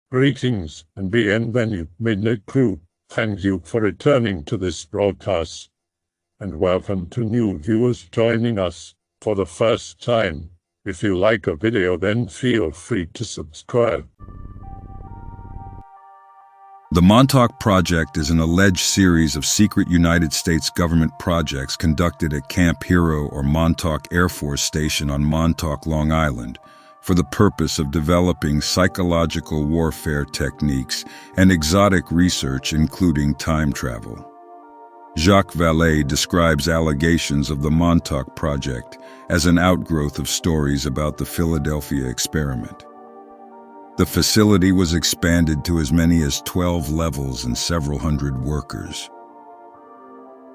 Greetings and bienvenue, Midnight Crew. Thank you for returning to this broadcast, and welcome to new viewers joining us for the first time. If you like a video, then feel free to subscribe. The Montauk Project is an alleged series of secret United States government projects conducted at Camp Hero or Montauk Air Force Station on Montauk, Long Island, for the purpose of developing psychological warfare techniques and exotic research including time travel. Jacques Vallée describes allegations of the Montauk Project as an outgrowth of stories about the Philadelphia experiment. The facility was expanded to as many as 12 levels and several hundred workers.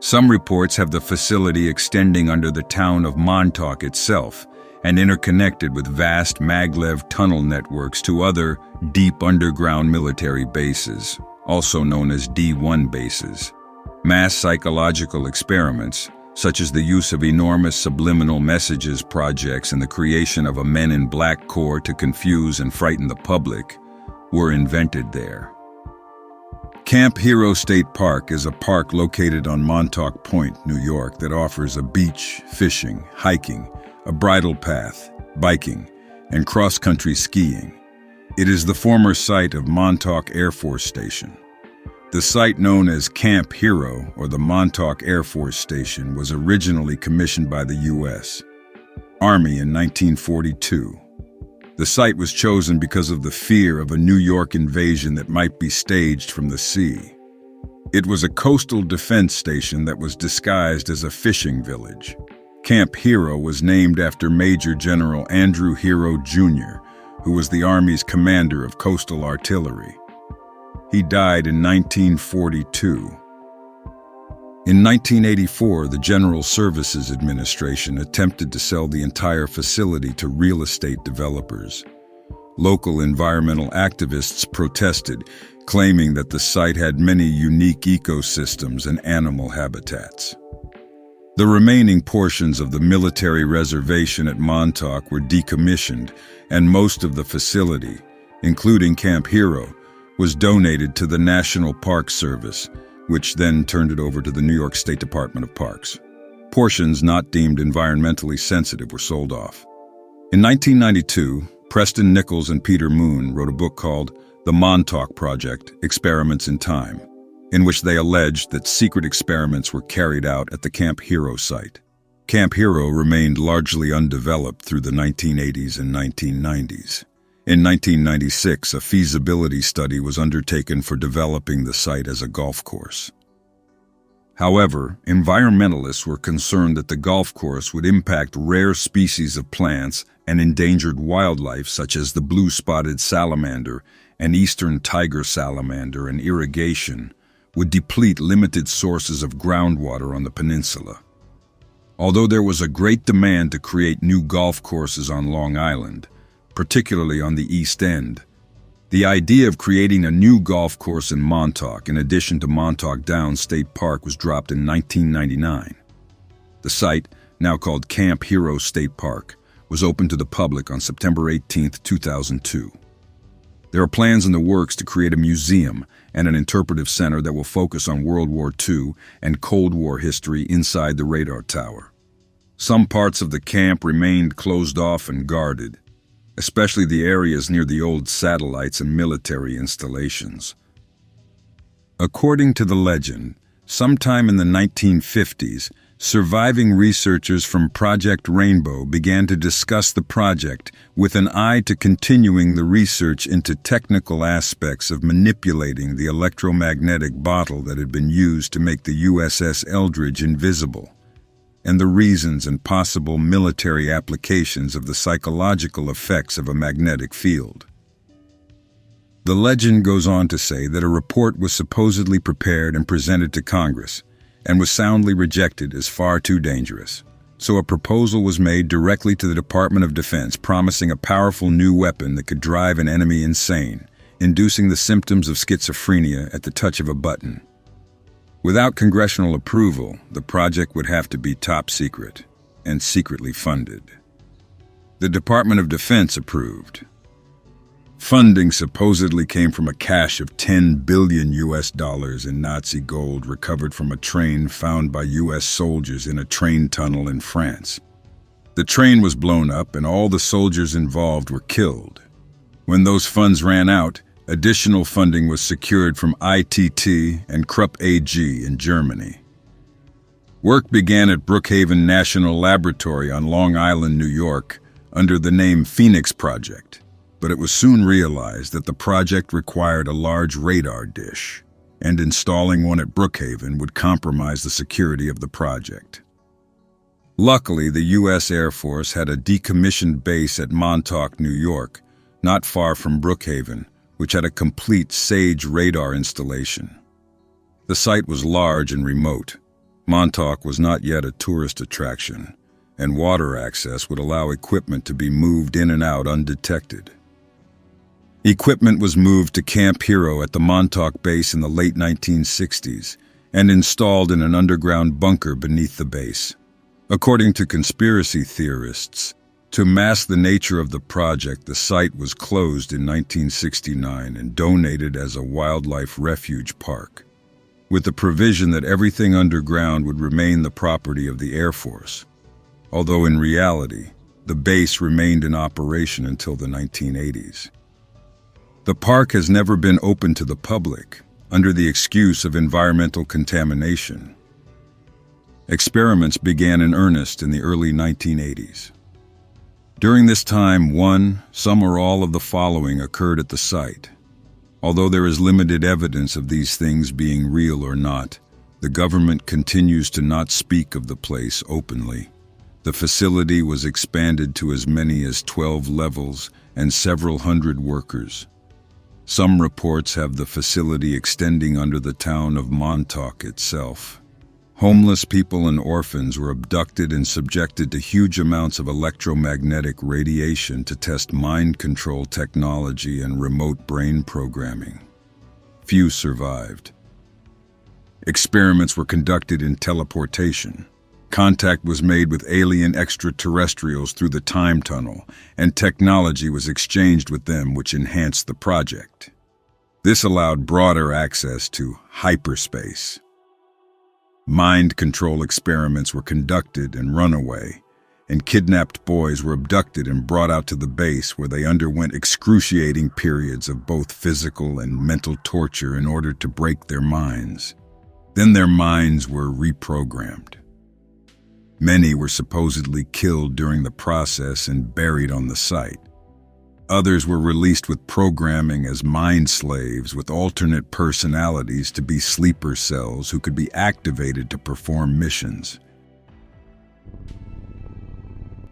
Some reports have the facility extending under the town of Montauk itself and interconnected with vast maglev tunnel networks to other deep underground military bases, also known as D1 bases. Mass psychological experiments, such as the use of enormous subliminal messages projects and the creation of a Men in Black Corps to confuse and frighten the public, were invented there. Camp Hero State Park is a park located on Montauk Point, New York, that offers a beach, fishing, hiking, a bridle path, biking, and cross-country skiing. It is the former site of Montauk Air Force Station. The site known as Camp Hero, or the Montauk Air Force Station, was originally commissioned by the U.S. Army in 1942. The site was chosen because of the fear of a New York invasion that might be staged from the sea. It was a coastal defense station that was disguised as a fishing village. Camp Hero was named after Major General Andrew Hero, Jr., who was the Army's commander of coastal artillery. He died in 1942. In 1984, the General Services Administration attempted to sell the entire facility to real estate developers. Local environmental activists protested, claiming that the site had many unique ecosystems and animal habitats. The remaining portions of the military reservation at Montauk were decommissioned, and most of the facility, including Camp Hero, was donated to the National Park Service, which then turned it over to the New York State Department of Parks. Portions not deemed environmentally sensitive were sold off. In 1992, Preston Nichols and Peter Moon wrote a book called The Montauk Project: Experiments in Time, in which they alleged that secret experiments were carried out at the Camp Hero site. Camp Hero remained largely undeveloped through the 1980s and 1990s. In 1996, a feasibility study was undertaken for developing the site as a golf course. However, environmentalists were concerned that the golf course would impact rare species of plants and endangered wildlife such as the blue-spotted salamander and eastern tiger salamander, and irrigation would deplete limited sources of groundwater on the peninsula. Although there was a great demand to create new golf courses on Long Island, particularly on the East End, the idea of creating a new golf course in Montauk, in addition to Montauk Downs State Park, was dropped in 1999. The site, now called Camp Hero State Park, was opened to the public on September 18, 2002. There are plans in the works to create a museum and an interpretive center that will focus on World War II and Cold War history inside the radar tower. Some parts of the camp remained closed off and guarded, especially the areas near the old satellites and military installations. According to the legend, sometime in the 1950s, surviving researchers from Project Rainbow began to discuss the project with an eye to continuing the research into technical aspects of manipulating the electromagnetic bottle that had been used to make the USS Eldridge invisible, and the reasons and possible military applications of the psychological effects of a magnetic field. The legend goes on to say that a report was supposedly prepared and presented to Congress, and was soundly rejected as far too dangerous. So a proposal was made directly to the Department of Defense promising a powerful new weapon that could drive an enemy insane, inducing the symptoms of schizophrenia at the touch of a button. Without congressional approval, the project would have to be top secret and secretly funded. The Department of Defense approved. Funding supposedly came from a cache of 10 billion US dollars in Nazi gold recovered from a train found by US soldiers in a train tunnel in France. The train was blown up and all the soldiers involved were killed. When those funds ran out, additional funding was secured from ITT and Krupp AG in Germany. Work began at Brookhaven National Laboratory on Long Island, New York, under the name Fakeness Project. But it was soon realized that the project required a large radar dish, and installing one at Brookhaven would compromise the security of the project. Luckily, the U.S. Air Force had a decommissioned base at Montauk, New York, not far from Brookhaven, which had a complete SAGE radar installation. The site was large and remote. Montauk was not yet a tourist attraction, and water access would allow equipment to be moved in and out undetected. Equipment was moved to Camp Hero at the Montauk base in the late 1960s and installed in an underground bunker beneath the base. According to conspiracy theorists, to mask the nature of the project, the site was closed in 1969 and donated as a wildlife refuge park, with the provision that everything underground would remain the property of the Air Force, although in reality, the base remained in operation until the 1980s. The park has never been open to the public, under the excuse of environmental contamination. Experiments began in earnest in the early 1980s. During this time, some or all of the following occurred at the site. Although there is limited evidence of these things being real or not, the government continues to not speak of the place openly. The facility was expanded to as many as 12 levels and several hundred workers. Some reports have the facility extending under the town of Montauk itself. Homeless people and orphans were abducted and subjected to huge amounts of electromagnetic radiation to test mind control technology and remote brain programming. Few survived. Experiments were conducted in teleportation. Contact was made with alien extraterrestrials through the time tunnel, and technology was exchanged with them which enhanced the project. This allowed broader access to hyperspace. Mind control experiments were conducted and run away, and kidnapped boys were abducted and brought out to the base where they underwent excruciating periods of both physical and mental torture in order to break their minds. Then their minds were reprogrammed. Many were supposedly killed during the process and buried on the site. Others were released with programming as mind slaves with alternate personalities to be sleeper cells who could be activated to perform missions.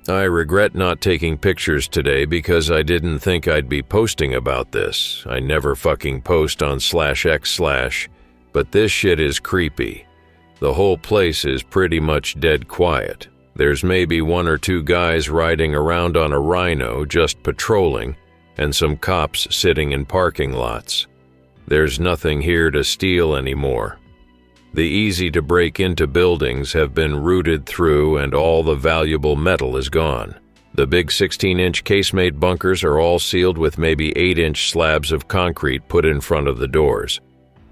I regret not taking pictures today because I didn't think I'd be posting about this. I never fucking post on /x/, but this shit is creepy. The whole place is pretty much dead quiet. There's maybe one or two guys riding around on a rhino just patrolling, and some cops sitting in parking lots. There's nothing here to steal anymore. The easy-to-break-into buildings have been rooted through and all the valuable metal is gone. The big 16-inch casemate bunkers are all sealed with maybe 8-inch slabs of concrete put in front of the doors.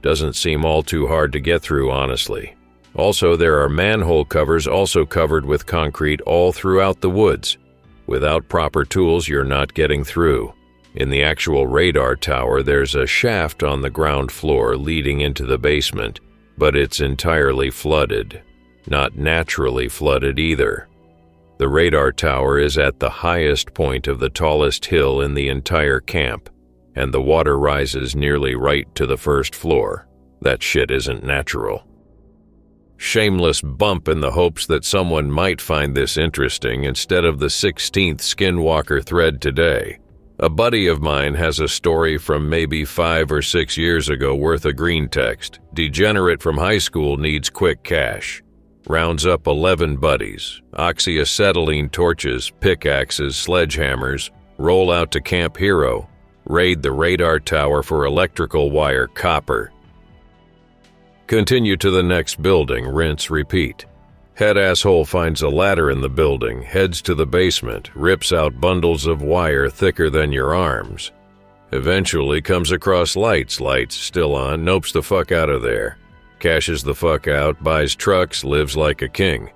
Doesn't seem all too hard to get through, honestly. Also, there are manhole covers also covered with concrete all throughout the woods. Without proper tools, you're not getting through. In the actual radar tower, there's a shaft on the ground floor leading into the basement, but it's entirely flooded. Not naturally flooded either. The radar tower is at the highest point of the tallest hill in the entire camp, and the water rises nearly right to the first floor. That shit isn't natural. Shameless bump in the hopes that someone might find this interesting instead of the 16th Skinwalker thread today. A buddy of mine has a story from maybe 5 or 6 years ago worth of Greentext. Degenerate from high school needs quick cash. Rounds up 11 buddies, oxyacetylene torches, pickaxes, sledgehammers, roll out to Camp Hero, raid the radar tower for electrical wire copper. Continue to the next building, rinse, repeat. Head asshole finds a ladder in the building, heads to the basement, rips out bundles of wire thicker than your arms. Eventually comes across lights still on, nopes the fuck out of there. Cashes the fuck out, buys trucks, lives like a king.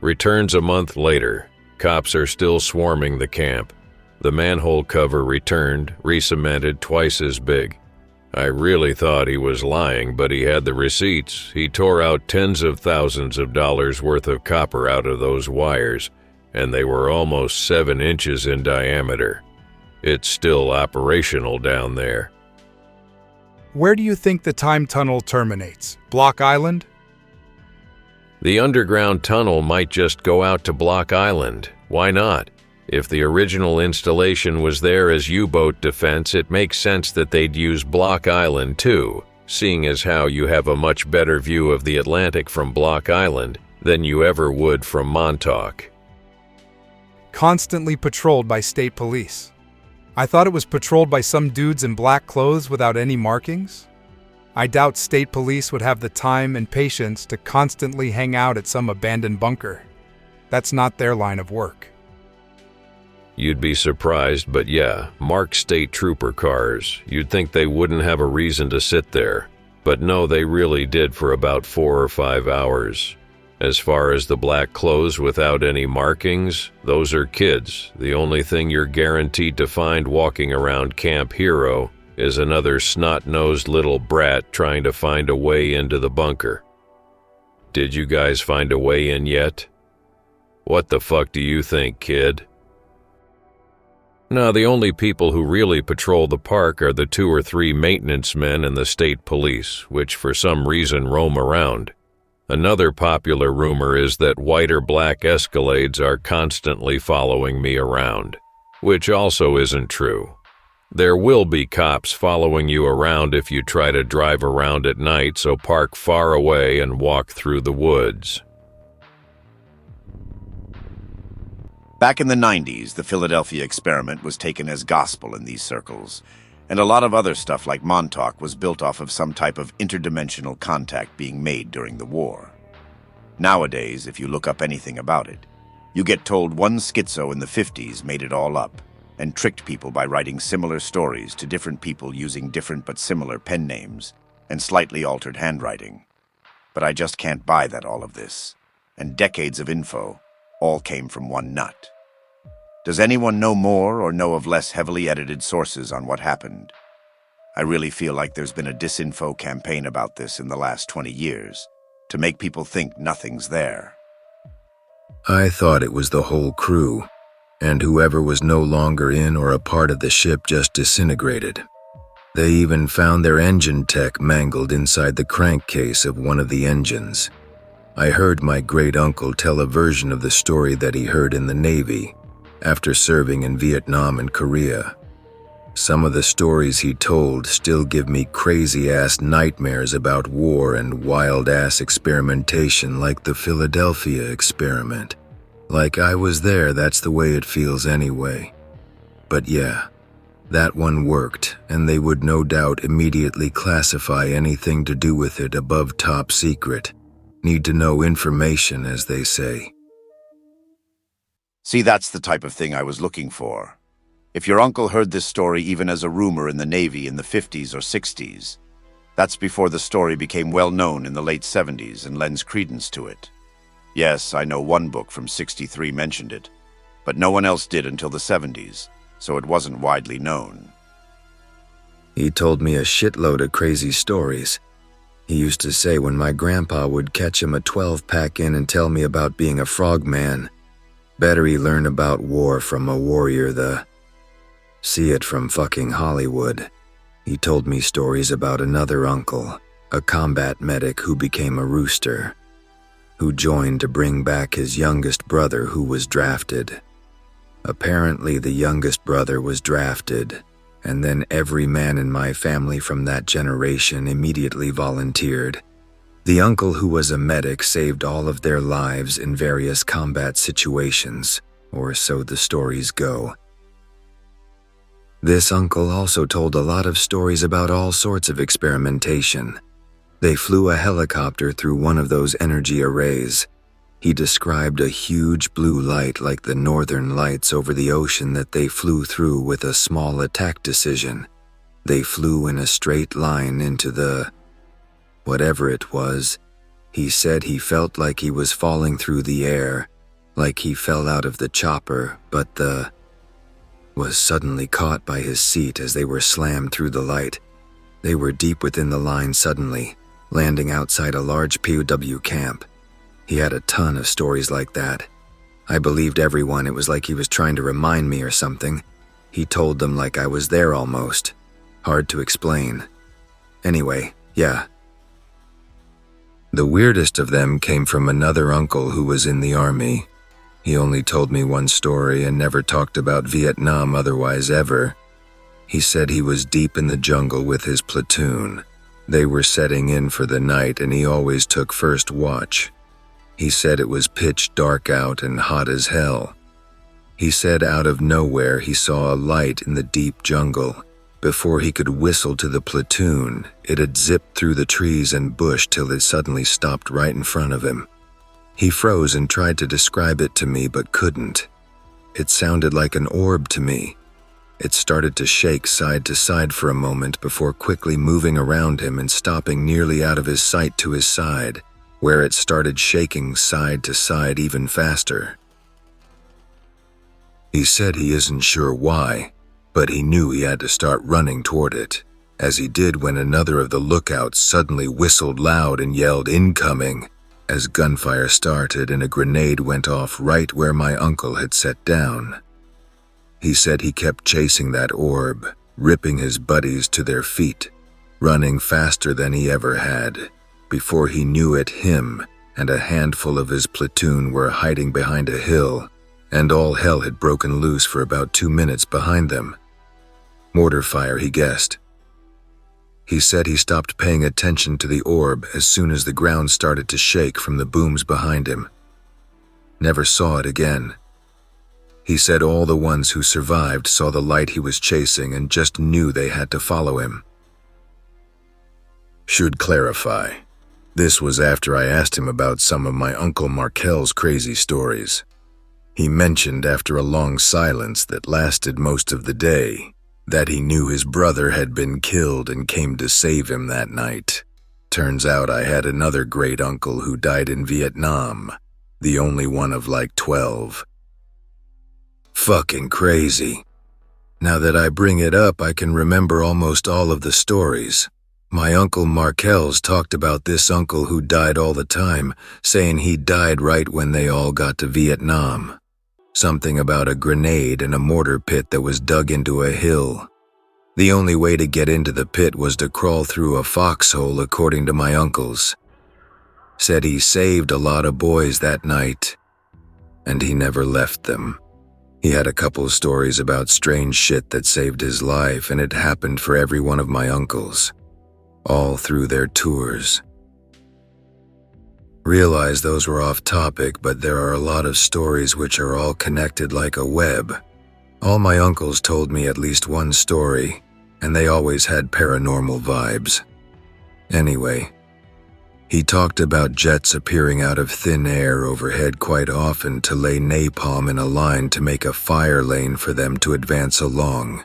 Returns a month later. Cops are still swarming the camp. The manhole cover returned, re-cemented, twice as big. I really thought he was lying, but he had the receipts. He tore out tens of thousands of dollars worth of copper out of those wires, and they were almost 7 inches in diameter. It's still operational down there. Where do you think the time tunnel terminates? Block Island? The underground tunnel might just go out to Block Island. Why not? If the original installation was there as U-boat defense, it makes sense that they'd use Block Island too, seeing as how you have a much better view of the Atlantic from Block Island than you ever would from Montauk. Constantly patrolled by state police. I thought it was patrolled by some dudes in black clothes without any markings. I doubt state police would have the time and patience to constantly hang out at some abandoned bunker. That's not their line of work. You'd be surprised, but yeah, marked state trooper cars. You'd think they wouldn't have a reason to sit there. But no, they really did for about 4 or 5 hours. As far as the black clothes without any markings, those are kids. The only thing you're guaranteed to find walking around Camp Hero is another snot-nosed little brat trying to find a way into the bunker. Did you guys find a way in yet? What the fuck do you think, kid? Now, the only people who really patrol the park are the 2 or 3 maintenance men and the state police, which for some reason roam around. Another popular rumor is that white or black Escalades are constantly following me around, which also isn't true. There will be cops following you around if you try to drive around at night, so park far away and walk through the woods. Back in the 90s, the Philadelphia experiment was taken as gospel in these circles, and a lot of other stuff like Montauk was built off of some type of interdimensional contact being made during the war. Nowadays, if you look up anything about it, you get told one schizo in the 50s made it all up, and tricked people by writing similar stories to different people using different but similar pen names and slightly altered handwriting. But I just can't buy that all of this, and decades of info all came from one nut. Does anyone know more or know of less heavily edited sources on what happened? I really feel like there's been a disinfo campaign about this in the last 20 years to make people think nothing's there. I thought it was the whole crew, and whoever was no longer in or a part of the ship just disintegrated. They even found their engine tech mangled inside the crankcase of one of the engines. I heard my great-uncle tell a version of the story that he heard in the Navy after serving in Vietnam and Korea. Some of the stories he told still give me crazy-ass nightmares about war and wild-ass experimentation like the Philadelphia experiment. Like I was there, that's the way it feels anyway. But yeah, that one worked, and they would no doubt immediately classify anything to do with it above top secret. Need to know information, as they say. See, that's the type of thing I was looking for. If your uncle heard this story even as a rumor in the Navy in the 50s or 60s, that's before the story became well known in the late 70s and lends credence to it. Yes, I know one book from '63 mentioned it, but no one else did until the 70s, so it wasn't widely known. He told me a shitload of crazy stories. He used to say when my grandpa would catch him a 12-pack in and tell me about being a frogman, better he learn about war from a warrior, see it from fucking Hollywood. He told me stories about another uncle, a combat medic who became a rooster, who joined to bring back his youngest brother who was drafted. Apparently the youngest brother was drafted, and then every man in my family from that generation immediately volunteered. The uncle who was a medic saved all of their lives in various combat situations, or so the stories go. This uncle also told a lot of stories about all sorts of experimentation. They flew a helicopter through one of those energy arrays. He described a huge blue light like the northern lights over the ocean that they flew through with a small attack decision. They flew in a straight line into the… whatever it was. He said he felt like he was falling through the air, like he fell out of the chopper, but was suddenly caught by his seat as they were slammed through the light. They were deep within the line suddenly, landing outside a large POW camp. He had a ton of stories like that. I believed everyone. It was like he was trying to remind me or something. He told them like I was there almost. Hard to explain. Anyway, yeah. The weirdest of them came from another uncle who was in the army. He only told me one story and never talked about Vietnam otherwise ever. He said he was deep in the jungle with his platoon. They were setting in for the night and he always took first watch. He said it was pitch dark out and hot as hell. He said out of nowhere he saw a light in the deep jungle. Before he could whistle to the platoon, it had zipped through the trees and bush till it suddenly stopped right in front of him. He froze and tried to describe it to me but couldn't. It sounded like an orb to me. It started to shake side to side for a moment before quickly moving around him and stopping nearly out of his sight to his side, where it started shaking side to side even faster. He said he isn't sure why, but he knew he had to start running toward it, as he did when another of the lookouts suddenly whistled loud and yelled "incoming" as gunfire started and a grenade went off right where my uncle had sat down. He said he kept chasing that orb, ripping his buddies to their feet, running faster than he ever had. Before he knew it, him and a handful of his platoon were hiding behind a hill, and all hell had broken loose for about 2 minutes behind them. Mortar fire, he guessed. He said he stopped paying attention to the orb as soon as the ground started to shake from the booms behind him. Never saw it again. He said all the ones who survived saw the light he was chasing and just knew they had to follow him. Should clarify, this was after I asked him about some of my Uncle Markel's crazy stories. He mentioned after a long silence that lasted most of the day that he knew his brother had been killed and came to save him that night. Turns out I had another great uncle who died in Vietnam, the only one of like 12. Fucking crazy. Now that I bring it up, I can remember almost all of the stories. My Uncle Markel's talked about this uncle who died all the time, saying he died right when they all got to Vietnam. Something about a grenade and a mortar pit that was dug into a hill. The only way to get into the pit was to crawl through a foxhole, according to my uncles. Said he saved a lot of boys that night, and he never left them. He had a couple stories about strange shit that saved his life, and it happened for every one of my uncles, all through their tours. Realize those were off topic, but there are a lot of stories which are all connected like a web. All my uncles told me at least one story, and they always had paranormal vibes. Anyway, he talked about jets appearing out of thin air overhead quite often to lay napalm in a line to make a fire lane for them to advance along.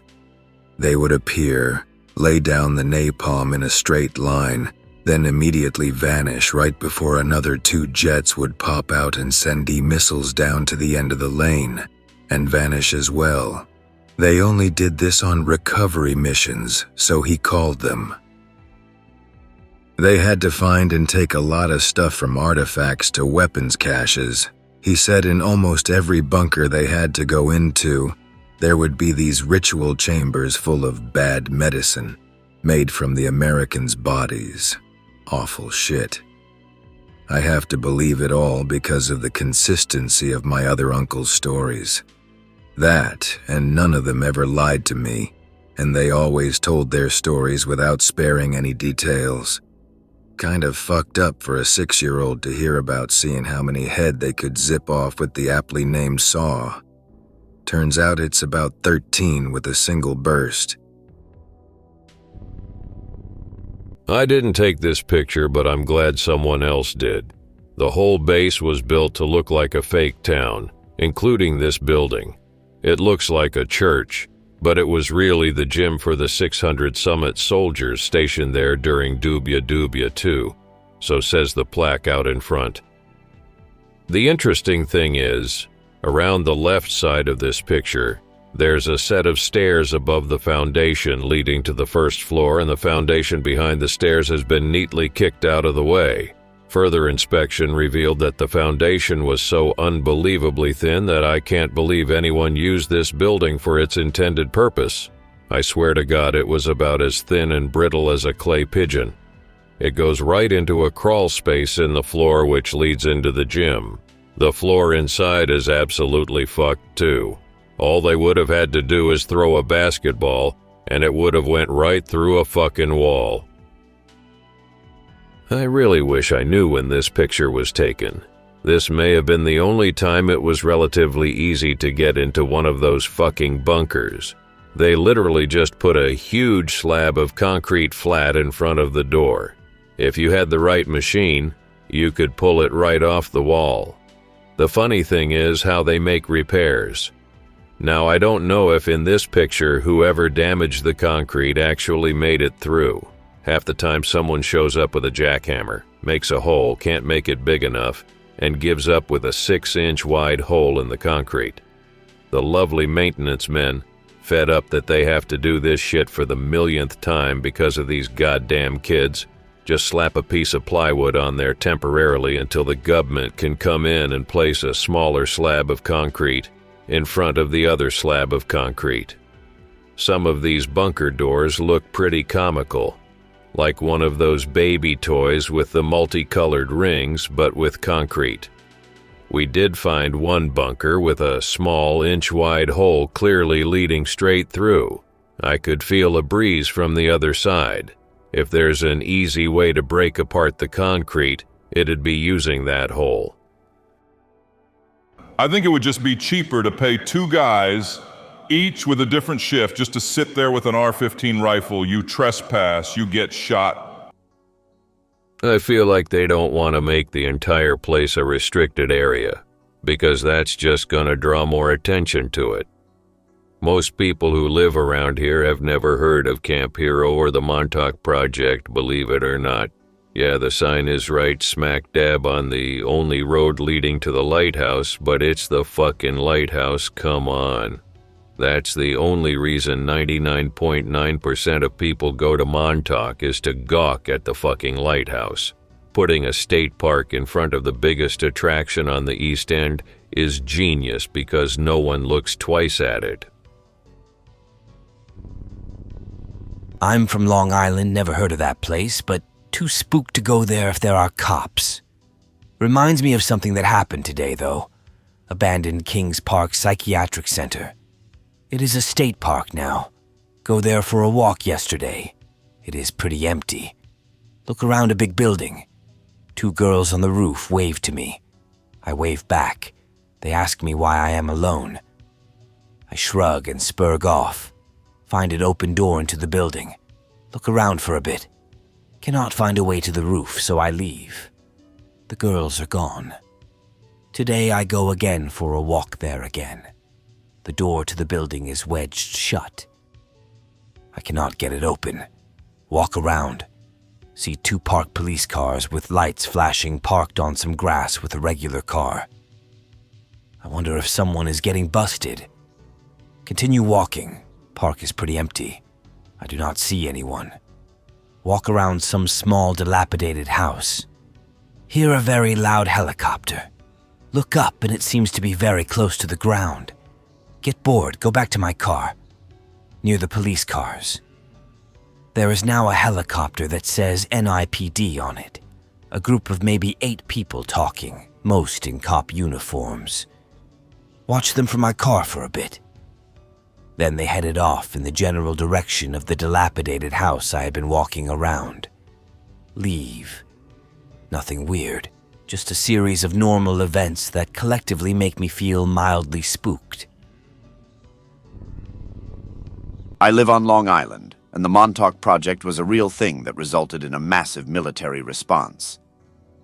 They would appear, lay down the napalm in a straight line, then immediately vanish right before another 2 jets would pop out and send missiles down to the end of the lane, and vanish as well. They only did this on recovery missions, so he called them. They had to find and take a lot of stuff from artifacts to weapons caches. He said in almost every bunker they had to go into, there would be these ritual chambers full of bad medicine, made from the Americans' bodies. Awful shit. I have to believe it all because of the consistency of my other uncle's stories. That, and none of them ever lied to me, and they always told their stories without sparing any details. Kind of fucked up for a 6-year-old to hear about seeing how many head they could zip off with the aptly named saw. Turns out it's about 13 with a single burst. I didn't take this picture, but I'm glad someone else did. The whole base was built to look like a fake town, including this building. It looks like a church, but it was really the gym for the 600 Summit soldiers stationed there during Dubya Dubya II, so says the plaque out in front. The interesting thing is, around the left side of this picture, there's a set of stairs above the foundation leading to the first floor, and the foundation behind the stairs has been neatly kicked out of the way. Further inspection revealed that the foundation was so unbelievably thin that I can't believe anyone used this building for its intended purpose. I swear to God it was about as thin and brittle as a clay pigeon. It goes right into a crawl space in the floor which leads into the gym. The floor inside is absolutely fucked too. All they would have had to do is throw a basketball, and it would have went right through a fucking wall. I really wish I knew when this picture was taken. This may have been the only time it was relatively easy to get into one of those fucking bunkers. They literally just put a huge slab of concrete flat in front of the door. If you had the right machine, you could pull it right off the wall. The funny thing is how they make repairs. Now, I don't know if in this picture whoever damaged the concrete actually made it through. Half the time someone shows up with a jackhammer, makes a hole, can't make it big enough, and gives up with a 6-inch wide hole in the concrete. The lovely maintenance men, fed up that they have to do this shit for the millionth time because of these goddamn kids, just slap a piece of plywood on there temporarily until the government can come in and place a smaller slab of concrete in front of the other slab of concrete. Some of these bunker doors look pretty comical, like one of those baby toys with the multicolored rings, but with concrete. We did find one bunker with a small inch-wide hole clearly leading straight through. I could feel a breeze from the other side. If there's an easy way to break apart the concrete, it'd be using that hole. I think it would just be cheaper to pay 2 guys, each with a different shift, just to sit there with an R-15 rifle. You trespass, you get shot. I feel like they don't want to make the entire place a restricted area, because that's just gonna draw more attention to it. Most people who live around here have never heard of Camp Hero or the Montauk Project, believe it or not. Yeah, the sign is right smack dab on the only road leading to the lighthouse, but it's the fucking lighthouse, come on. That's the only reason 99.9% of people go to Montauk is to gawk at the fucking lighthouse. Putting a state park in front of the biggest attraction on the East End is genius because no one looks twice at it. I'm from Long Island, never heard of that place, but too spooked to go there if there are cops. Reminds me of something that happened today, though. Abandoned Kings Park Psychiatric Center. It is a state park now. Go there for a walk yesterday. It is pretty empty. Look around a big building. 2 girls on the roof wave to me. I wave back. They ask me why I am alone. I shrug and spurg off. Find an open door into the building. Look around for a bit. Cannot find a way to the roof, so I leave. The girls are gone. Today I go again for a walk there again. The door to the building is wedged shut. I cannot get it open. Walk around. See 2 parked police cars with lights flashing parked on some grass with a regular car. I wonder if someone is getting busted. Continue walking. Park is pretty empty. I do not see anyone. Walk around some small dilapidated house. Hear a very loud helicopter. Look up and it seems to be very close to the ground. Get bored, go back to my car. Near the police cars. There is now a helicopter that says NIPD on it. A group of maybe 8 people talking, most in cop uniforms. Watch them from my car for a bit. Then they headed off in the general direction of the dilapidated house I had been walking around. Leave. Nothing weird, just a series of normal events that collectively make me feel mildly spooked. I live on Long Island, and the Montauk Project was a real thing that resulted in a massive military response.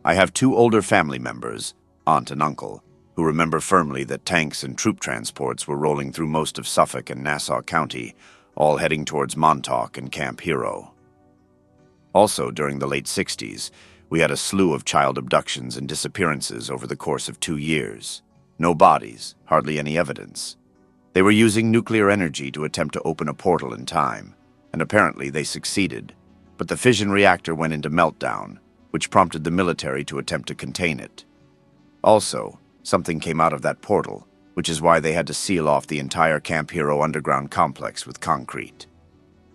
I have two older family members, aunt and uncle, who remember firmly that tanks and troop transports were rolling through most of Suffolk and Nassau County, all heading towards Montauk and Camp Hero. Also, during the late 60s, we had a slew of child abductions and disappearances over the course of 2 years. No bodies, hardly any evidence. They were using nuclear energy to attempt to open a portal in time, and apparently they succeeded, but the fission reactor went into meltdown, which prompted the military to attempt to contain it. Also, something came out of that portal, which is why they had to seal off the entire Camp Hero underground complex with concrete.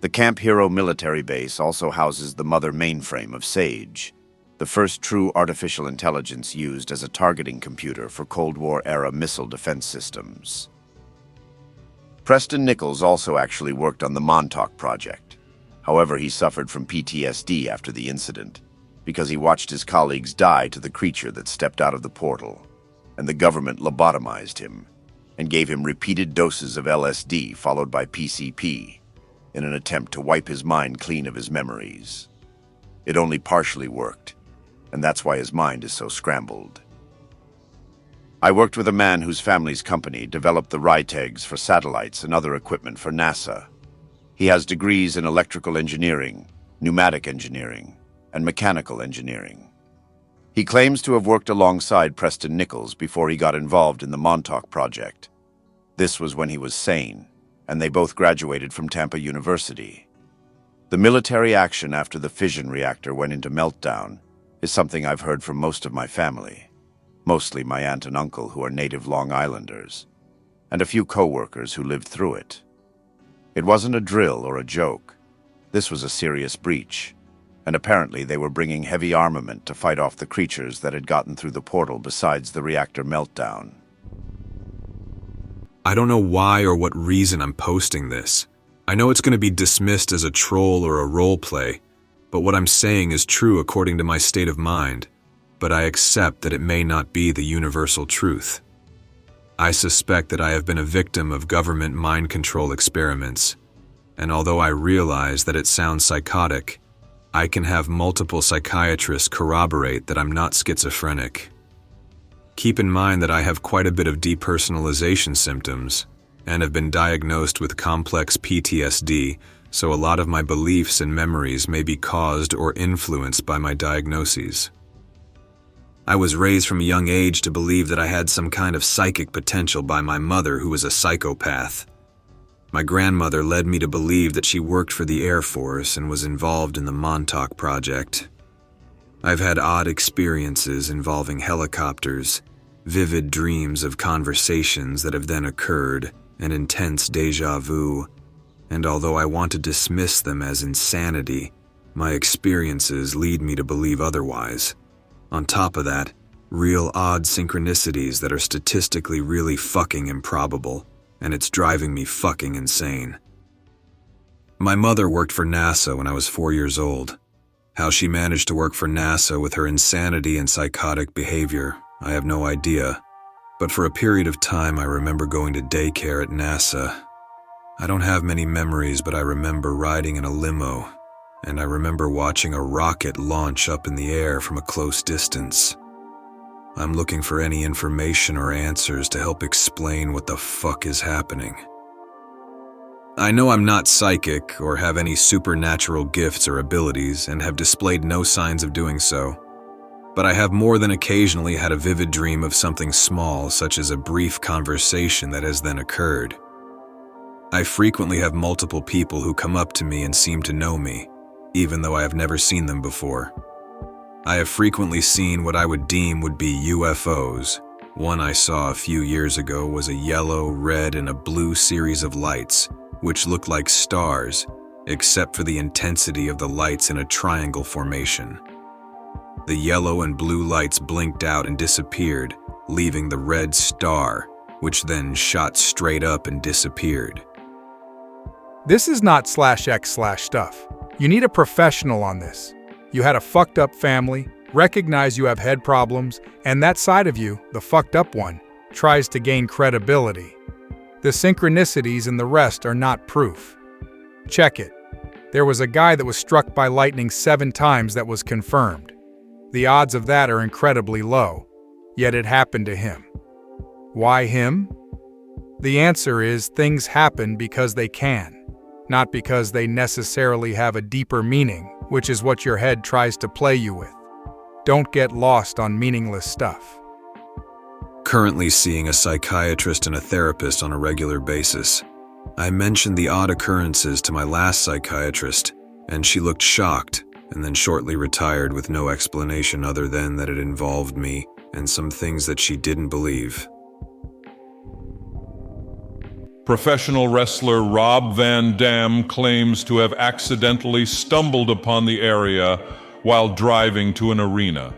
The Camp Hero military base also houses the mother mainframe of SAGE, the first true artificial intelligence used as a targeting computer for Cold War-era missile defense systems. Preston Nichols also actually worked on the Montauk Project. However, he suffered from PTSD after the incident, because he watched his colleagues die to the creature that stepped out of the portal, and the government lobotomized him and gave him repeated doses of LSD followed by PCP in an attempt to wipe his mind clean of his memories. It only partially worked, and that's why his mind is so scrambled. I worked with a man whose family's company developed the RITEGs for satellites and other equipment for NASA. He has degrees in electrical engineering, pneumatic engineering, and mechanical engineering. He claims to have worked alongside Preston Nichols before he got involved in the Montauk Project. This was when he was sane, and they both graduated from Tampa University. The military action after the fission reactor went into meltdown is something I've heard from most of my family, mostly my aunt and uncle who are native Long Islanders, and a few co-workers who lived through it. It wasn't a drill or a joke. This was a serious breach, and apparently they were bringing heavy armament to fight off the creatures that had gotten through the portal besides the reactor meltdown. I don't know why or what reason I'm posting this. I know it's going to be dismissed as a troll or a role play, but what I'm saying is true according to my state of mind, but I accept that it may not be the universal truth. I suspect that I have been a victim of government mind control experiments, and although I realize that it sounds psychotic, I can have multiple psychiatrists corroborate that I'm not schizophrenic. Keep in mind that I have quite a bit of depersonalization symptoms and have been diagnosed with complex PTSD, so a lot of my beliefs and memories may be caused or influenced by my diagnoses. I was raised from a young age to believe that I had some kind of psychic potential by my mother, who was a psychopath. My grandmother led me to believe that she worked for the Air Force and was involved in the Montauk Project. I've had odd experiences involving helicopters, vivid dreams of conversations that have then occurred, and intense déjà vu, and although I want to dismiss them as insanity, my experiences lead me to believe otherwise. On top of that, real odd synchronicities that are statistically really fucking improbable, and it's driving me fucking insane. My mother worked for NASA when I was 4 years old. How she managed to work for NASA with her insanity and psychotic behavior, I have no idea. But for a period of time, I remember going to daycare at NASA. I don't have many memories, but I remember riding in a limo, and I remember watching a rocket launch up in the air from a close distance. I'm looking for any information or answers to help explain what the fuck is happening. I know I'm not psychic or have any supernatural gifts or abilities and have displayed no signs of doing so, but I have more than occasionally had a vivid dream of something small, such as a brief conversation that has then occurred. I frequently have multiple people who come up to me and seem to know me, even though I have never seen them before. I have frequently seen what I would deem would be UFOs. One I saw a few years ago was a yellow, red, and a blue series of lights, which looked like stars, except for the intensity of the lights in a triangle formation. The yellow and blue lights blinked out and disappeared, leaving the red star, which then shot straight up and disappeared. This is not /X/ stuff. You need a professional on this. You had a fucked up family, recognize you have head problems, and that side of you, the fucked up one, tries to gain credibility. The synchronicities and the rest are not proof. Check it. There was a guy that was struck by lightning 7 times that was confirmed. The odds of that are incredibly low, yet it happened to him. Why him? The answer is things happen because they can, not because they necessarily have a deeper meaning, which is what your head tries to play you with. Don't get lost on meaningless stuff. Currently seeing a psychiatrist and a therapist on a regular basis. I mentioned the odd occurrences to my last psychiatrist, and she looked shocked, and then shortly retired with no explanation other than that it involved me and some things that she didn't believe. Professional wrestler Rob Van Dam claims to have accidentally stumbled upon the area while driving to an arena.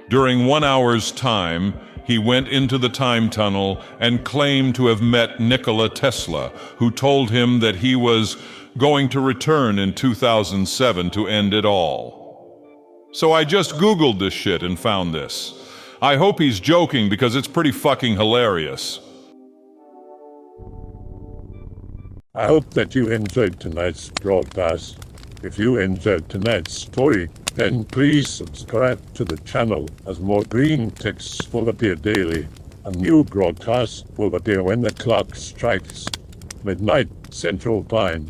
During 1 hour's time, he went into the time tunnel and claimed to have met Nikola Tesla, who told him that he was going to return in 2007 to end it all. So I just Googled this shit and found this. I hope he's joking because it's pretty fucking hilarious. I hope that you enjoyed tonight's broadcast. If you enjoyed tonight's story, then please subscribe to the channel as more Greentext will appear daily. A new broadcast will appear when the clock strikes midnight Central Time.